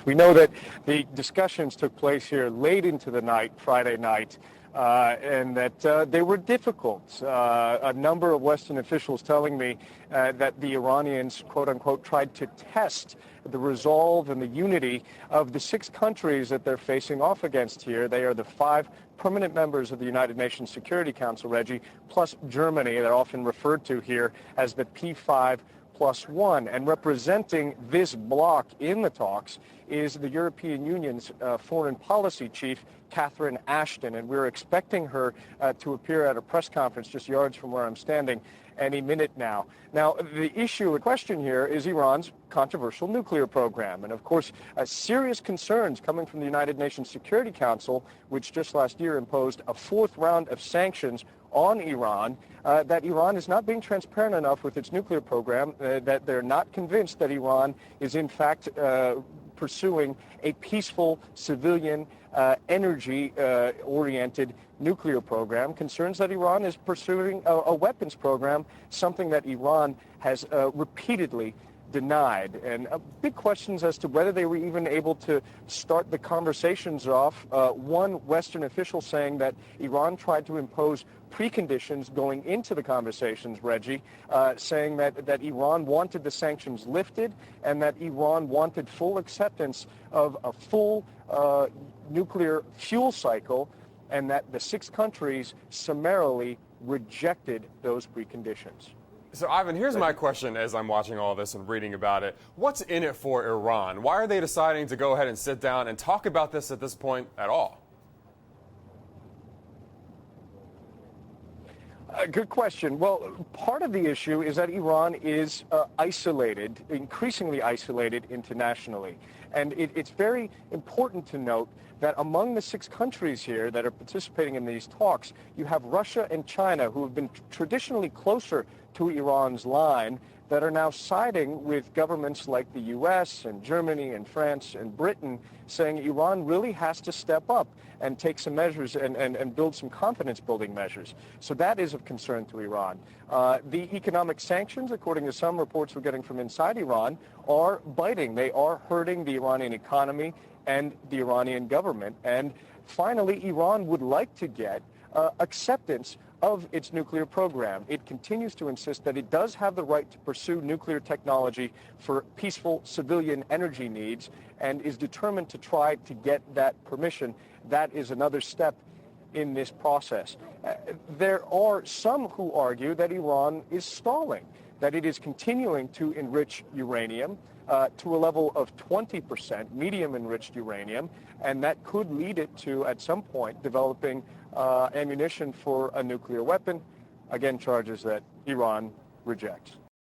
We know that the discussions took place here late into the night, Friday night, and that they were difficult. A number of Western officials telling me that the Iranians, quote unquote, tried to test the resolve and the unity of the 6 countries that they're facing off against here. They are the 5 permanent members of the United Nations Security Council, Reggie, plus Germany. They're often referred to here as the P5+1. And representing this bloc in the talks is the European Union's foreign policy chief, Catherine Ashton, and we're expecting her to appear at a press conference just yards from where I'm standing any minute now. Now, the issue in question here is Iran's controversial nuclear program. And, of course, serious concerns coming from the United Nations Security Council, which just last year imposed a 4th round of sanctions on Iran, that Iran is not being transparent enough with its nuclear program, that they're not convinced that Iran is, in fact, pursuing a peaceful civilian energy-oriented nuclear program, concerns that Iran is pursuing a weapons program, something that Iran has repeatedly denied. And big questions as to whether they were even able to start the conversations off. One Western official saying that Iran tried to impose preconditions going into the conversations, Reggie, saying that Iran wanted the sanctions lifted and that Iran wanted full acceptance of a full nuclear fuel cycle, and that the 6 countries summarily rejected those preconditions. So, Ivan, here's my question as I'm watching all this and reading about it. What's in it for Iran? Why are they deciding to go ahead and sit down and talk about this at this point at all? Good question. Well, part of the issue is that Iran is isolated, increasingly isolated internationally. And it's very important to note that among the 6 countries here that are participating in these talks, you have Russia and China, who have been traditionally closer to Iran's line, that are now siding with governments like the U.S. and Germany and France and Britain, saying Iran really has to step up and take some measures and build some confidence-building measures. So that is of concern to Iran. The economic sanctions, according to some reports we're getting from inside Iran, are biting. They are hurting the Iranian economy and the Iranian government. And finally, Iran would like to get acceptance of its nuclear program. It continues to insist that it does have the right to pursue nuclear technology for peaceful civilian energy needs and is determined to try to get that permission. That is another step in this process. There are some who argue that Iran is stalling, that it is continuing to enrich uranium to a level of 20%, medium-enriched uranium, and that could lead it to, at some point, developing ammunition for a nuclear weapon. Again, charges that Iran rejects.